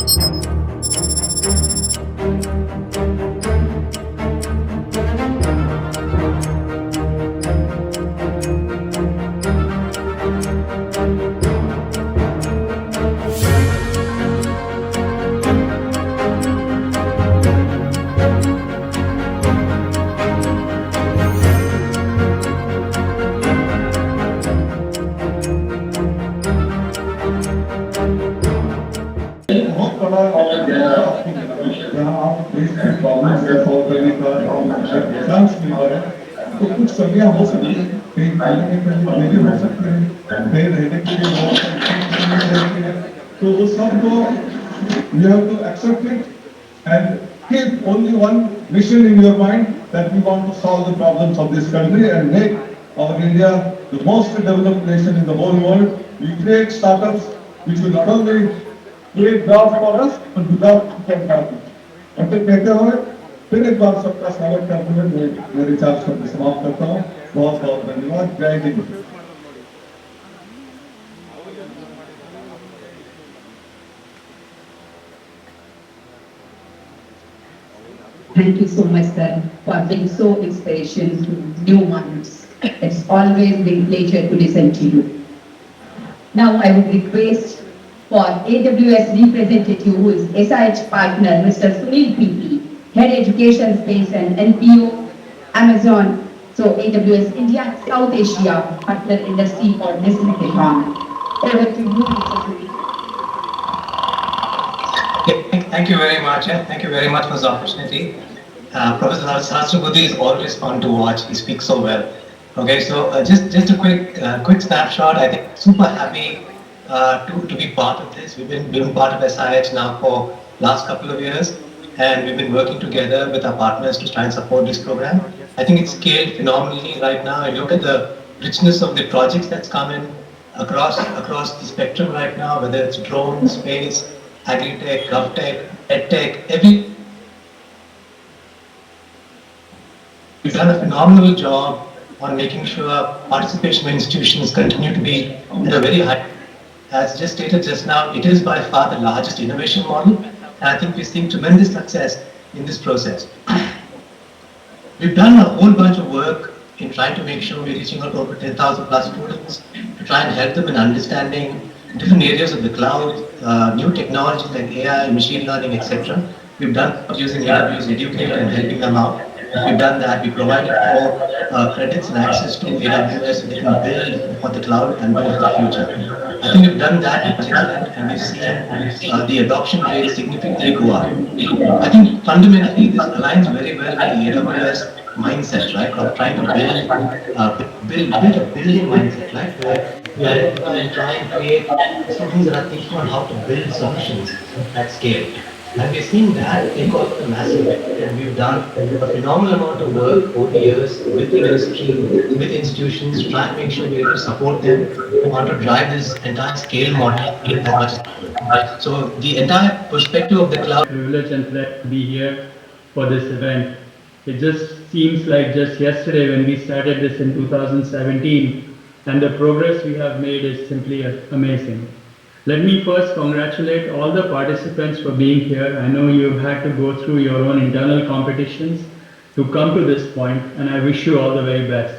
तो कुछ कमियां हो सकती हैं, कहीं खाने के लिए हो सकते हैं, कहीं रहने के लिए हो सकते हैं, तो वो सब को you have to accept it and keep only one mission in your mind, that we want to solve the problems of this country and make our India the most developed nation in the whole world. We create startups which will not only create jobs for us but without country. ऐसे कहते हुए फिर एक बार सबका स्वागत करते हुए मेरे विचार शब्द समाप्त करता हूँ। बहुत बहुत धन्यवाद। जय Hind. Thank you so much, sir, for being so inspirational to new minds. It's always been a pleasure to listen to you. Now I would request for AWS representative, who is SIH partner, Mr. Sunil PP, Head Education Space and NPO, Amazon, so AWS India, South Asia, partner industry for this hackathon. Over to you, Mr. Sunil. Thank you very much. Thank you very much for this opportunity. Professor Sahasrabudhe is always fun to watch. He speaks so well. Okay, so just a quick snapshot. I think super happy to be part of this. We've been part of SIH now for last couple of years, and we've been working together with our partners to try and support this program. I think it's scaled phenomenally right now. I look at the richness of the projects that's come in across the spectrum right now, whether it's drone, space, agri-tech, GovTech, EdTech, we've done a phenomenal job on making sure participation by institutions continue to be at a very high. As just stated just now, it is by far the largest innovation model, and I think we're seeing tremendous success in this process. We've done a whole bunch of work in trying to make sure we're reaching out to over 10,000 plus students to try and help them in understanding different areas of the cloud, new technologies like AI, machine learning, etc. We've done using AWS Educate and helping them out. We've done that. We provided more credits and access to AWS so they can build for the cloud and build for the future. I think we've done that and we've seen the adoption rate significantly go up. I think fundamentally this aligns very well with the AWS mindset, right? Of trying to build a building mindset, right? Where we identify and try and create solutions that are thinking on how to build solutions at scale. And we're seeing that take off massively. And we've done a phenomenal amount of work over the years with the industry, with institutions, to try and make sure we're able to support them and want to drive this entire scale model as much as possible. So the entire perspective of the cloud. Privilege and pleasure to be here for this event. It just seems like just yesterday when we started this in 2017, and the progress we have made is simply amazing. Let me first congratulate all the participants for being here. I know you've had to go through your own internal competitions to come to this point, and I wish you all the very best.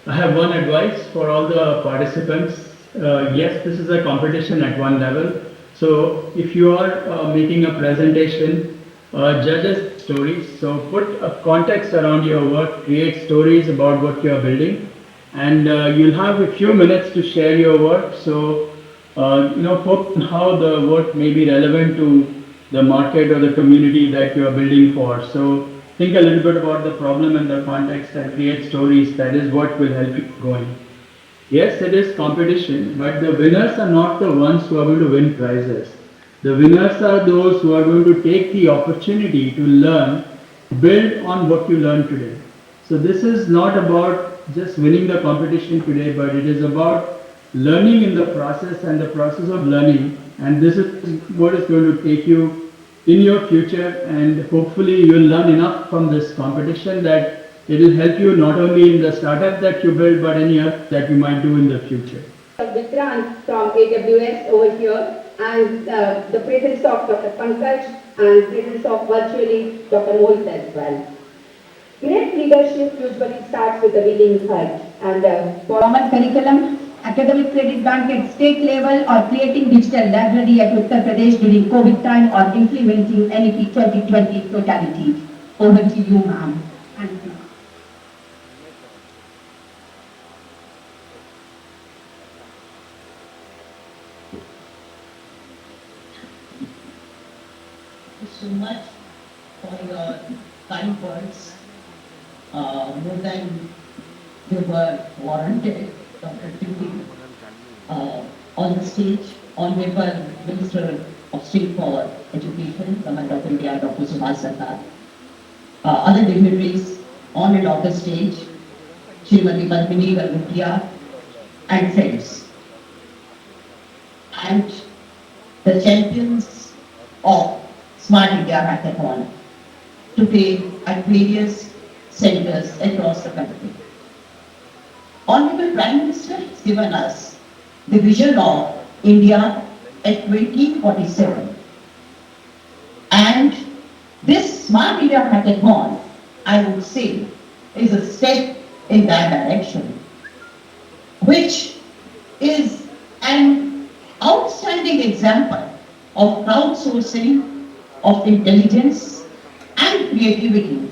I have one advice for all the participants. Yes, this is a competition at one level. So if you are making a presentation, judges stories. So put a context around your work, create stories about what you are building, and you'll have a few minutes to share your work. So focus on how the work may be relevant to the market or the community that you are building for. So think a little bit about the problem and the context and create stories. That is what will help you going. Yes, it is competition, but the winners are not the ones who are going to win prizes. The winners are those who are going to take the opportunity to learn, build on what you learned today. So this is not about just winning the competition today, but it is about learning in the process and the process of learning, and this is what is going to take you in your future, and hopefully you will learn enough from this competition that it will help you not only in the startup that you build but any other that you might do in the future. Vikrant from AWS over here, and the presence of Dr. Pankaj and presence of virtually Dr. Mohit as well. Great leadership usually starts with a willing heart, and for common curriculum, academic credit bank at state level, or creating digital library at Uttar Pradesh during COVID time, or implementing NEP 2020 totality. Over to you, ma'am. Thank you. Thank you so much for your kind words. More than they were warranted, Dr. Tuti, on the stage, Honorable Minister of State for Education, Government of India, Dr. Subhash Sarkar, other dignitaries on and off the stage, Srimati Padmini Gargutia, and friends, and the champions of Smart India Hackathon today at various centers across the country. Honorable Prime Minister has given us the vision of India at 2047. And this Smart India Hackathon, I would say, is a step in that direction, which is an outstanding example of crowdsourcing of intelligence and creativity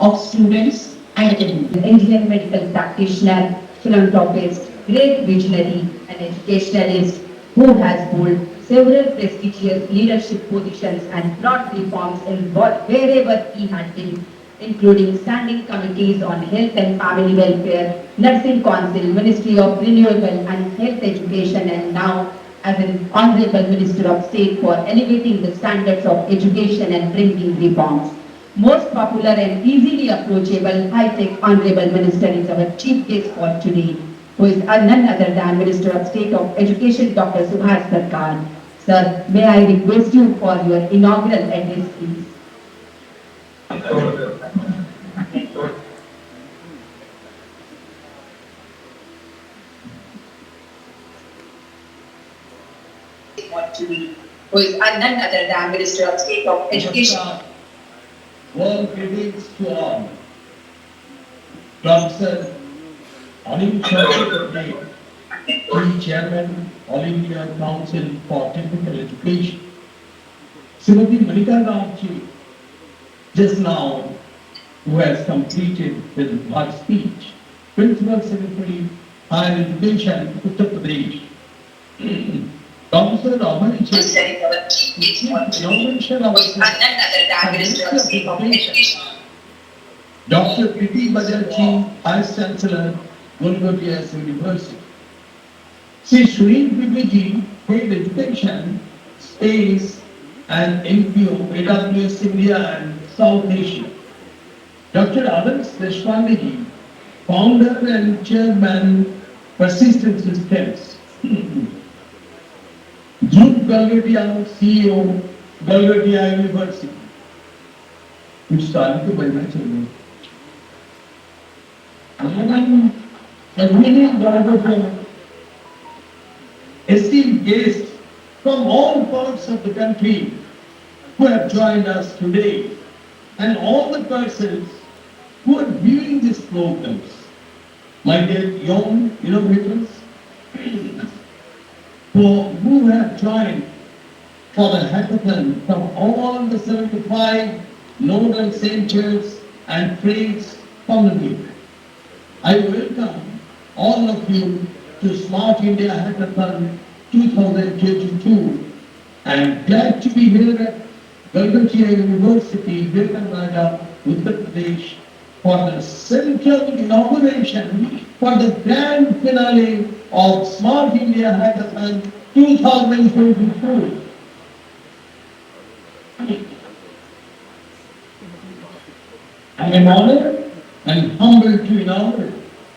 of students and academics. Indian medical practitioner, philanthropist, great visionary, and educationalist who has held several prestigious leadership positions and brought reforms in wherever he had been, including standing committees on health and family welfare, nursing council, Ministry of Renewable and Health Education, and now as an Honorable Minister of State for elevating the standards of education and bringing reforms. Most popular and easily approachable, high-tech Honorable Minister is our chief guest for today, who is none other than Minister of State of Education, Dr. Subhash Sarkar. Sir, may I request you for your inaugural address, please. Who is none other than Minister of State of Education. Warm greetings to all. Professor Anil Chaudhary, Chairman, All India Council for Technical Education. Srimati Manika Ramji, just now, who has completed with her speech, Principal Secretary, Higher Education, Uttar Pradesh. Professor Amari Dr. Priti Bajarji, Vice Chancellor, Gulgodias University. Sri Shreen Bibiji, Head Education, Space and NPO, AWS India and South Asia. Dr. Alex Deshpande, Founder and Chairman, Persistent Systems. Dhruv Galgadia, CEO, Galgadia University. कुछ साल तो बनना चाहिए। Esteemed guests from all parts of the country who have joined us today, and all the persons who are viewing these programs, my dear young innovators, who have joined for the hackathon from all the 75 nodal centers and trades community. I welcome all of you to Smart India Hackathon 2022 and glad to be here at Galgatia University, Vikarnada, Uttar Pradesh for the central inauguration for the grand finale of Smart India Hackathon 2022. I am honored and humbled to inaugurate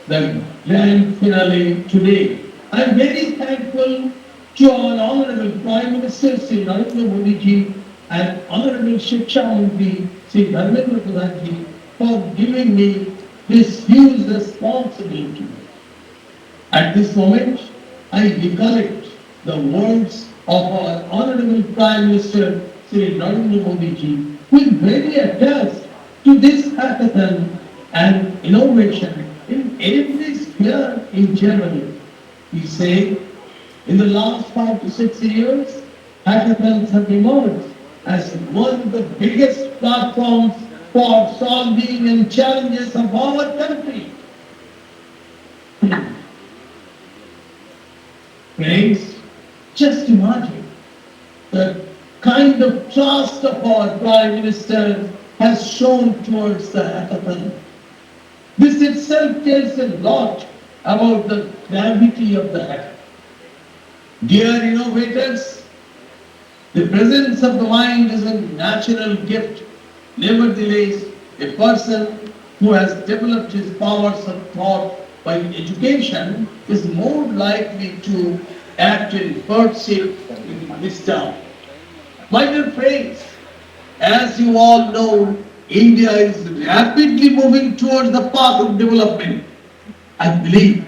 the grand finale today. I am very thankful to our Honorable Prime Minister Sri Narendra Modi ji and Honorable Shiksha Mantri Sri Dharmendra Pradhan ji for giving me this huge responsibility. At this moment, I recollect the words of our Honorable Prime Minister Sri Narendra Modi ji, who is very attached to this hackathon and innovation in every sphere in general. He said, in the last 5 to 6 years, hackathons have emerged as one of the biggest platforms for solving and challenges of our country. Friends, just imagine the kind of trust of our Prime Minister has shown towards the hackathon. This itself tells a lot about the gravity of the hackathon. Dear innovators, the presence of the mind is a natural gift. Nevertheless, a person who has developed his powers of thought by education is more likely to act in courtship with wisdom. My dear friends, as you all know, India is rapidly moving towards the path of development. I believe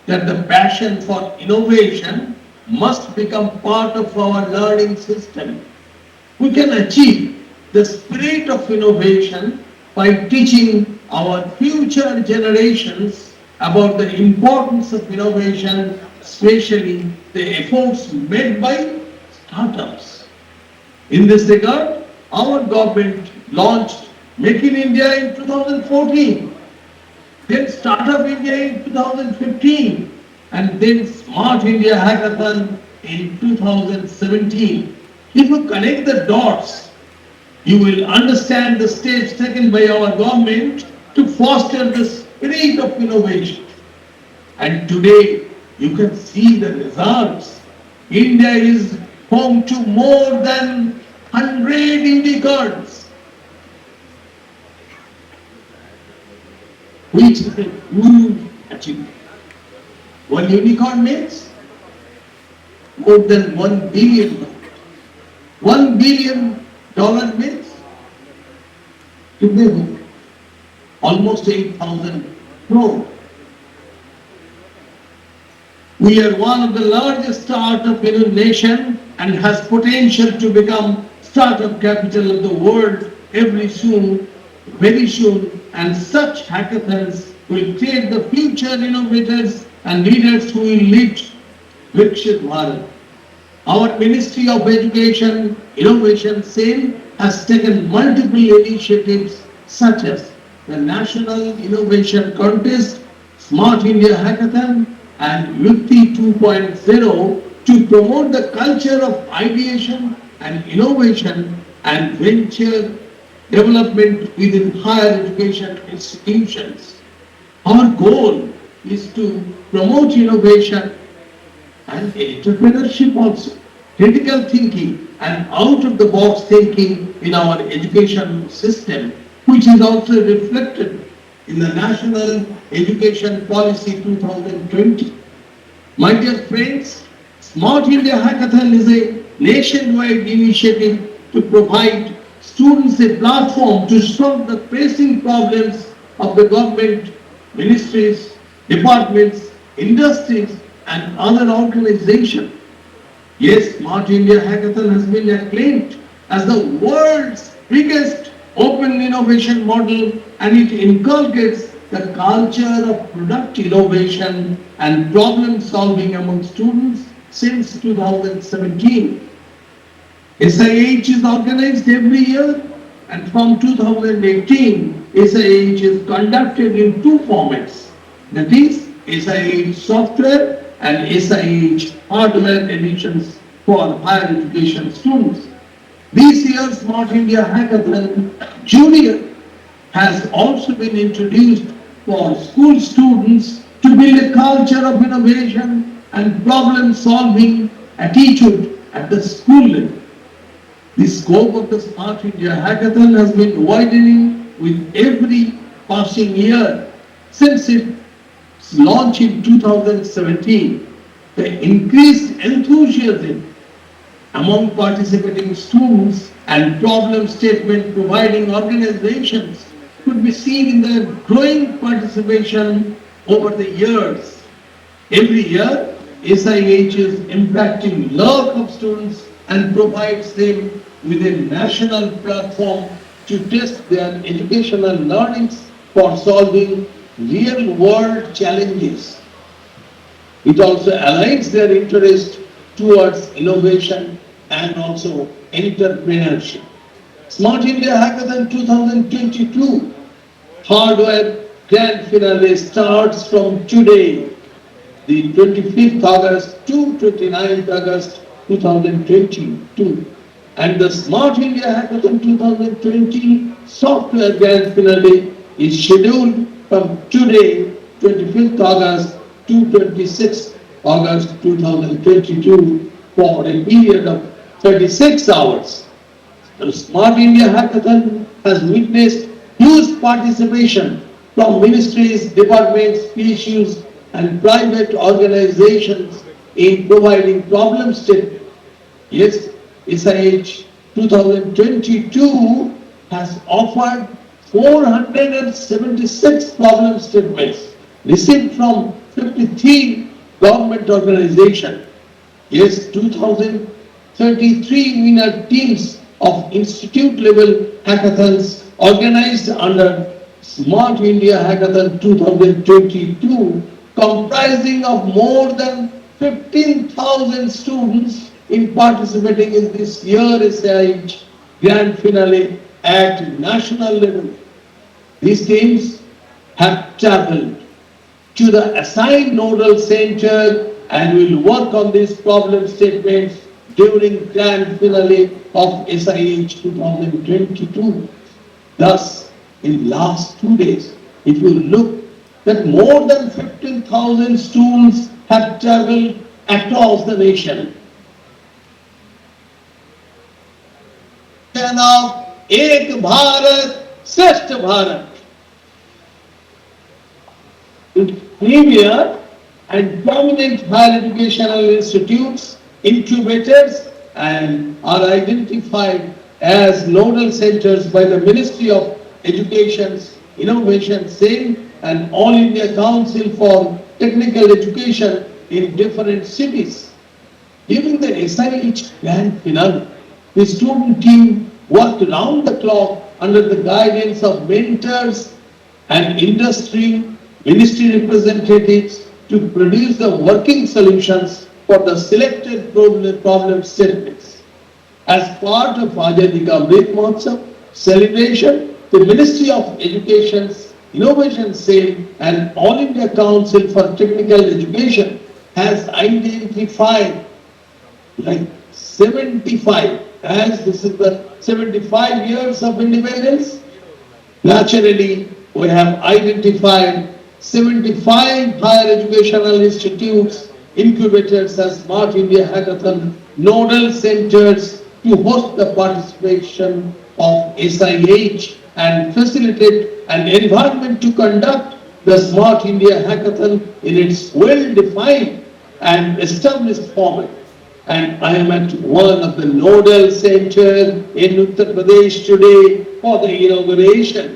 that the passion for innovation must become part of our learning system. We can achieve the spirit of innovation by teaching our future generations about the importance of innovation, especially the efforts made by startups. In this regard, our government launched Make in India in 2014, then Startup India in 2015, and then Smart India Hackathon in 2017. If you connect the dots, you will understand the steps taken by our government to foster the spirit of innovation. And today, you can see the results. India is home to more than 100 unicorns, which is a huge achievement. One unicorn means more than $1 billion. $1 billion means almost 8,000 crore. We are one of the largest startup in the nation and has potential to become startup capital of the world very soon, and such hackathons will create the future innovators and leaders who will lead Vikshit Bharat. Our Ministry of Education, Innovation, SAIL, has taken multiple initiatives such as the National Innovation Contest, Smart India Hackathon, and Yukti 2.0 to promote the culture of ideation and innovation and venture development within higher education institutions. Our goal is to promote innovation and entrepreneurship also, critical thinking and out-of-the-box thinking in our education system, which is also reflected in the National Education Policy 2020. My dear friends, Smart India Hackathon is a nationwide initiative to provide students a platform to solve the pressing problems of the government, ministries, departments, industries, and other organizations. Yes, Smart India Hackathon has been acclaimed as the world's biggest open innovation model, and it inculcates the culture of product innovation and problem solving among students since 2017. SIH is organized every year, and from 2018, SIH is conducted in two formats, that is SIH software and SIH hardware editions for higher education students. This year's Smart India Hackathon Junior has also been introduced for school students to build a culture of innovation and problem-solving attitude at the school level. The scope of the Smart India Hackathon has been widening with every passing year since its launch in 2017. The increased enthusiasm among participating students and problem statement providing organizations could be seen in their growing participation over the years. Every year, SIH is impacting lot of students and provides them with a national platform to test their educational learnings for solving real world challenges. It also aligns their interest towards innovation and also entrepreneurship. Smart India Hackathon 2022 hardware grand finale starts from today, the 25th August to 29th August 2022. And the Smart India Hackathon 2020 software grand finale is scheduled from today, 25th August to 26th August 2022 for a period of 36 hours. The Smart India Hackathon has witnessed huge participation from ministries, departments, PSUs, and private organizations in providing problem statements. Yes, SIH 2022 has offered 476 problem statements received from 53 government organizations. Yes, 2033 winner teams of institute level hackathons organized under Smart India Hackathon 2022 comprising of more than 15,000 students in participating in this year's SIH grand finale at national level. These teams have traveled to the assigned nodal center and will work on these problem statements during grand finale of SIH 2022. Thus, in last 2 days, if you look that more than 15,000 students have traveled across the nation. Of Ek Bharat, Shrestha Bharat. Premier and prominent higher educational institutes, incubators, and are identified as nodal centers by the Ministry of Education, Innovation, SAIL, and All India Council for Technical Education in different cities. During the SIH grand finale, the student team worked round the clock under the guidance of mentors and industry ministry representatives to produce the working solutions for the selected problem statements. As part of Azadi Ka Amrit Mahotsav celebration, the Ministry of Education's Innovation SAIL and All India Council for Technical Education has identified like 75, as this is the 75 years of independence. Naturally, we have identified 75 higher educational institutes, incubators as Smart India Hackathon nodal centers to host the participation of SIH and facilitate an environment to conduct the Smart India Hackathon in its well-defined and established format. And I am at one of the nodal centers in Uttar Pradesh today for the inauguration.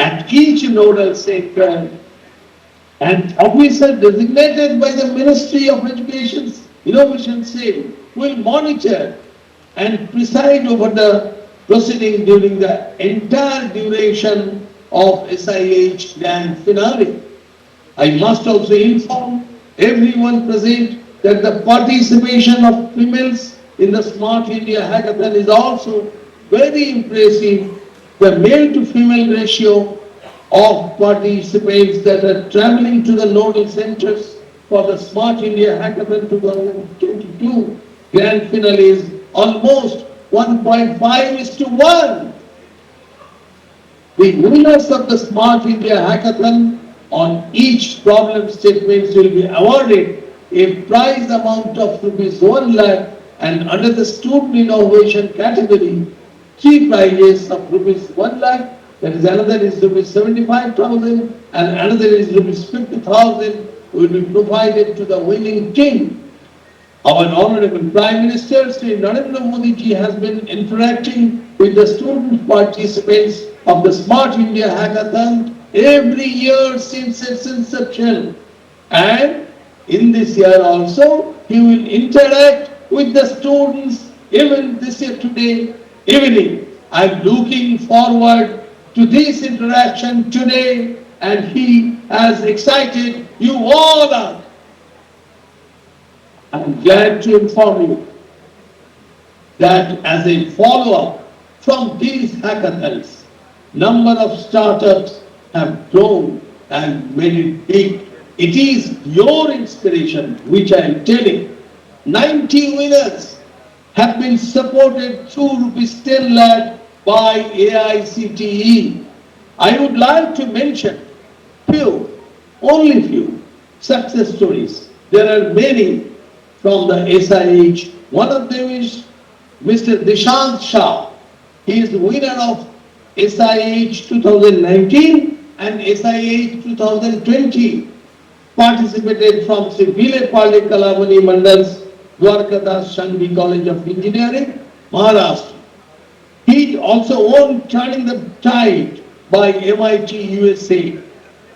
At each nodal center, an officer designated by the Ministry of Education, Innovation, SAIL will monitor and preside over the proceeding during the entire duration of SIH grand finale. I must also inform everyone present that the participation of females in the Smart India Hackathon is also very impressive. The male to female ratio of participants that are traveling to the nodal centers for the Smart India Hackathon 2022 grand finale is almost 1.5:1. The winners of the Smart India Hackathon on each problem statement will be awarded a prize amount of ₹1 lakh, and under the student innovation category, 3 prizes of ₹1 lakh, that is another is ₹75,000 and another is ₹50,000 will be provided to the winning team. Our Honorable Prime Minister Sri Narendra Modi ji has been interacting with the student participants of the Smart India Hackathon every year since its inception, and In this year also, he will interact with the students even this year today evening. I'm looking forward to this interaction today, and he has excited you all are. I'm glad to inform you that as a follow-up from these hackathons, number of startups have grown and made it big. It is your inspiration, which I am telling. 90 winners have been supported through ₹10 lakh by AICTE. I would like to mention few, only few success stories. There are many from the SIH. One of them is Mr. Dishant Shah. He is the winner of SIH 2019 and SIH 2020. Participated from Sri Vile Pali Kalamani Mandal's Dwarkadas Shanghvi College of Engineering, Maharashtra. He also won Turning the Tide by MIT USA.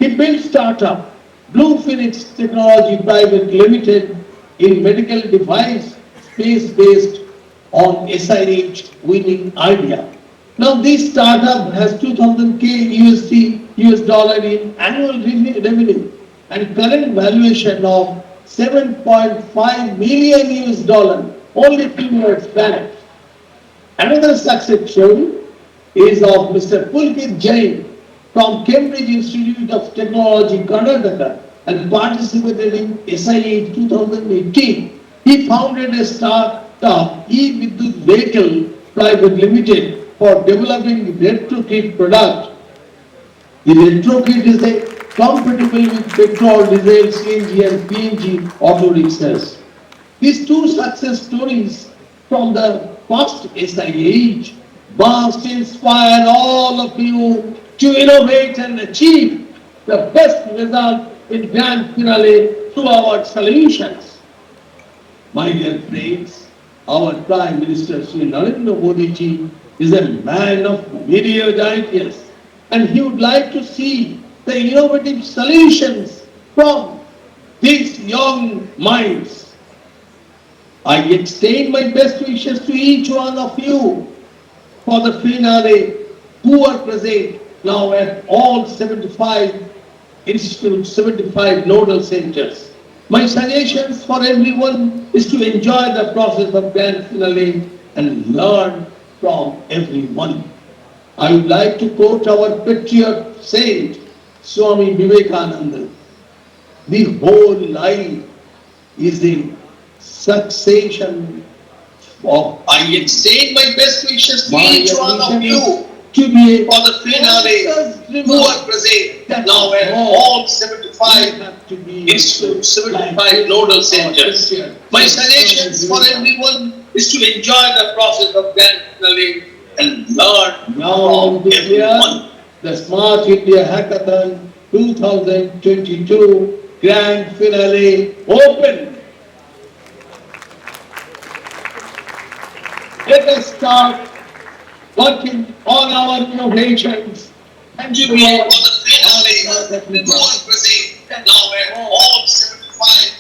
He built startup Blue Phoenix Technology Private Limited in medical device space based on SIH winning idea. Now this startup has 2000K US dollar in annual revenue and current valuation of 7.5 million US dollar only 2 years back. Another success story is of Mr. Pulkit Jain from Cambridge Institute of Technology, Karnataka, and participated in SIH 2018. He founded a startup, E-Vidyut Vehicle Private Limited, for developing retrokit product. The retrokit is compatible with petrol, diesel, CNG and PNG auto rickshaws. These two success stories from the first SIH must inspire all of you to innovate and achieve the best result in grand finale through our solutions. My dear friends, our Prime Minister Sri Narendra Modi ji is a man of myriad ideas, and he would like to see the innovative solutions from these young minds. I extend my best wishes to each one of you for the finale who are present now at all 75 institutes, 75 nodal centers. My suggestions for everyone is to enjoy the process of grand finale and learn from everyone. I would like to quote our patriot saint, Swami Vivekananda. The whole life is a succession of. I extend my best wishes to each one of you to be for the finale who are present now at all 75 institutes, 75 nodal centers. My suggestions for everyone is to enjoy the process of grand finale and learn from everyone. The Smart India Hackathon 2022 grand finale open. Let us start working on our innovations and to be all present now at all 75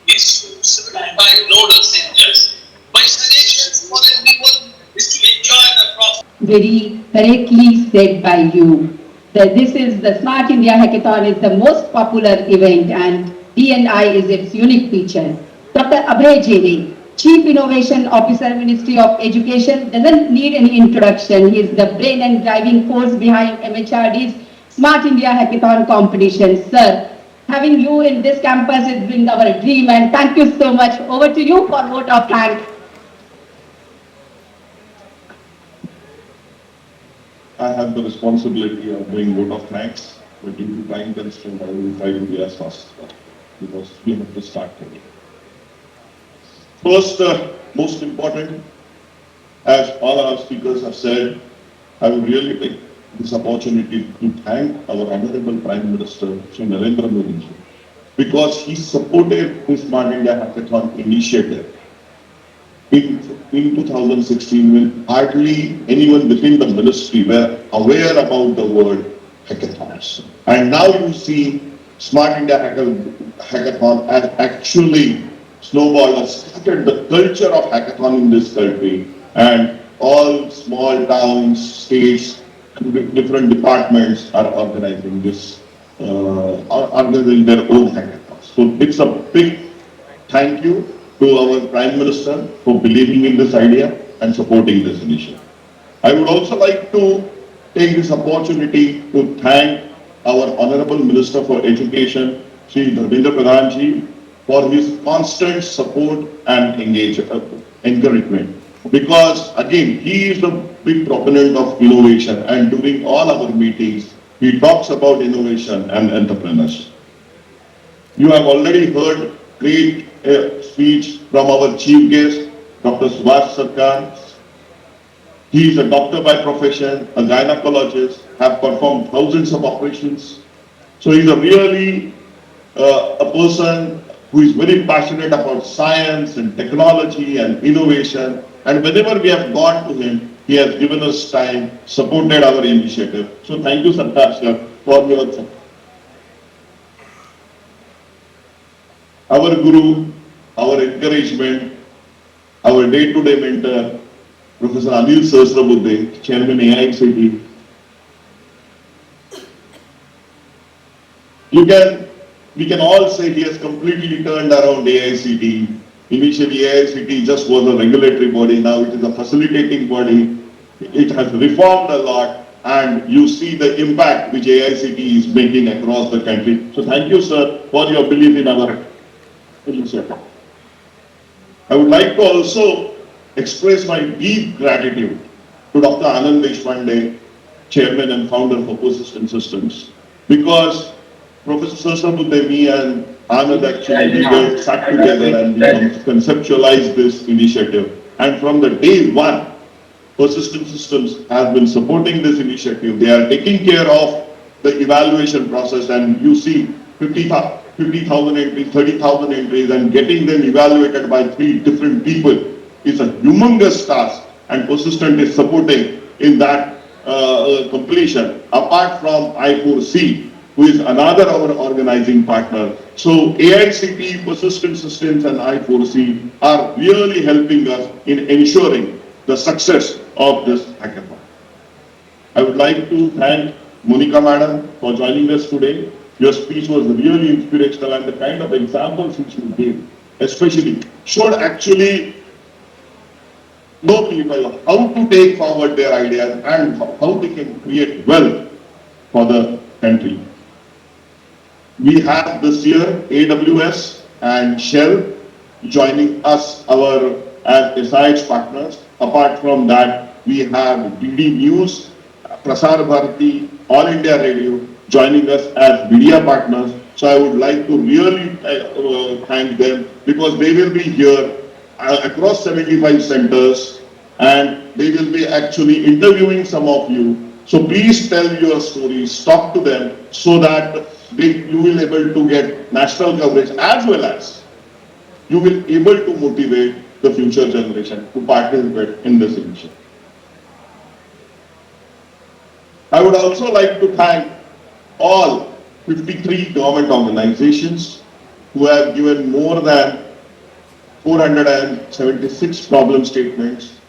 institutes, 75 nodal centers. My suggestions for everyone is to enjoy the process. Very correctly said by you that this is the Smart India Hackathon is the most popular event and D&I is its unique feature. Dr. Abhay Jene, Chief Innovation Officer, Ministry of Education, doesn't need any introduction. He is the brain and driving force behind MHRD's Smart India Hackathon competition. Sir, having you in this campus has been our dream and thank you so much. Over to you for vote of thanks. I have the responsibility of doing vote of thanks, but due to time constraint, I will try to be as fast as possible because we have to start today. First, most important, as all our speakers have said, I would really take this opportunity to thank our Honorable Prime Minister, Sri Narendra Modi ji, because he supported this Smart India Hackathon initiative in 2016 when hardly anyone within the ministry were aware about the word hackathons. And now you see Smart India Hackathon has actually snowballed or started the culture of hackathon in this country, and all small towns, states, different departments are organizing this, organizing their own hackathons. So it's a big thank you to our Prime Minister for believing in this idea and supporting this initiative. I would also like to take this opportunity to thank our Honorable Minister for Education, Shri Dharmendra Pradhan ji, for his constant support and encouragement. Because again, he is a big proponent of innovation, and during all our meetings, he talks about innovation and entrepreneurship. You have already heard great speech from our chief guest, Dr. Subhash Sarkar. He is a doctor by profession, a gynecologist, have performed thousands of operations. So he's a really a person who is very passionate about science and technology and innovation. And whenever we have gone to him, he has given us time, supported our initiative. So thank you, Sarkar sir, for your support. Our guru, our encouragement, our day-to-day mentor, Professor Anil Sahasrabudhe, Chairman AICT. We can all say he has completely turned around AICT. Initially, AICT just was a regulatory body. Now it is a facilitating body. It has reformed a lot, and you see the impact which AICT is making across the country. So thank you, sir, for your belief in our initiative. I would like to also express my deep gratitude to Dr. Anand Deshpande, Chairman and Founder for Persistent Systems, because Professor Sahasrabudhe, me and Anand actually sat together and we conceptualized this initiative. And from the day one, Persistent Systems has been supporting this initiative. They are taking care of the evaluation process, and you see 50,000 entries, 30,000 entries, and getting them evaluated by 3 different people is a humongous task, and Persistent is supporting in that completion, apart from I4C, who is another our organizing partner. So AICT, Persistent Systems and I4C are really helping us in ensuring the success of this hackathon. I would like to thank Monica Madam for joining us today. Your speech was really inspirational, and the kind of examples which you gave, especially, showed actually know people how to take forward their ideas and how they can create wealth for the country. We have this year AWS and Shell joining us as SIH partners. Apart from that, we have DD News, Prasar Bharati, All India Radio joining us as media partners. So I would like to really thank them, because they will be here across 75 centers, and they will be actually interviewing some of you. So please tell your stories, talk to them, so that you will able to get national coverage, as well as you will able to motivate the future generation to participate in this initiative. I would also like to thank all 53 government organizations who have given more than 476 problem statements.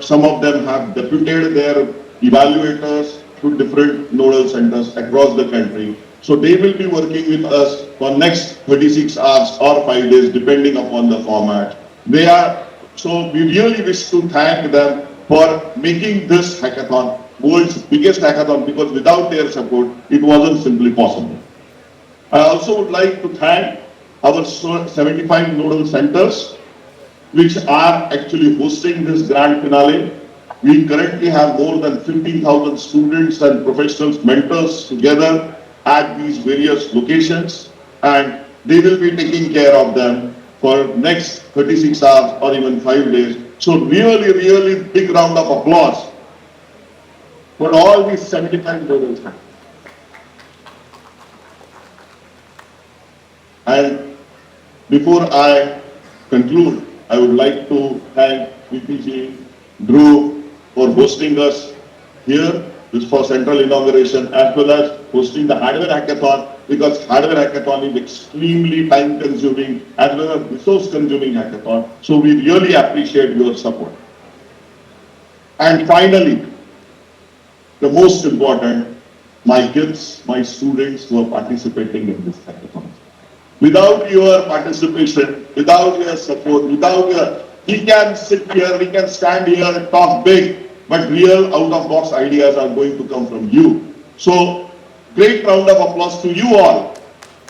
Some of them have deputed their evaluators to different nodal centers across the country. So they will be working with us for next 36 hours or 5 days, depending upon the format. So we really wish to thank them for making this hackathon world's biggest hackathon, because without their support, it wasn't simply possible. I also would like to thank our 75 nodal centers, which are actually hosting this grand finale. We currently have more than 15,000 students and professionals, mentors together at these various locations, and they will be taking care of them for next 36 hours or even 5 days. So really, really big round of applause for all these 75 nodals. And before I conclude, I would like to thank VPG, Drew, for hosting us here. This for Central Inauguration, as well as hosting the Hardware Hackathon, because hardware hackathon is extremely time consuming as well as resource consuming hackathon. So we really appreciate your support. And finally, the most important, my kids, my students who are participating in this hackathon. Without your participation, without your support, we can sit here, we can stand here and talk big, but real out-of-box ideas are going to come from you. So, great round of applause to you all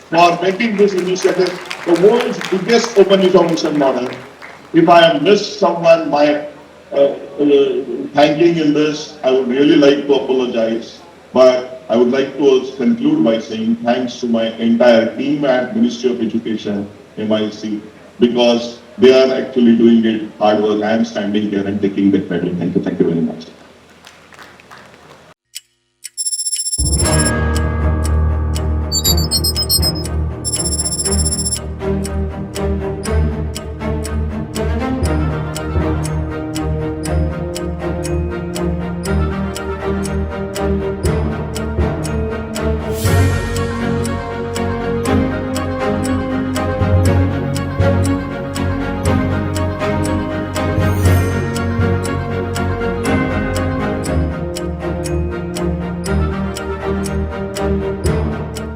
for making this initiative the world's biggest open information model. If I have missed someone, my thanking in this, I would really like to apologize, but I would like to also conclude by saying thanks to my entire team at Ministry of Education, MIC, because they are actually doing it hard work. I am standing here and taking the credit. Thank you very much.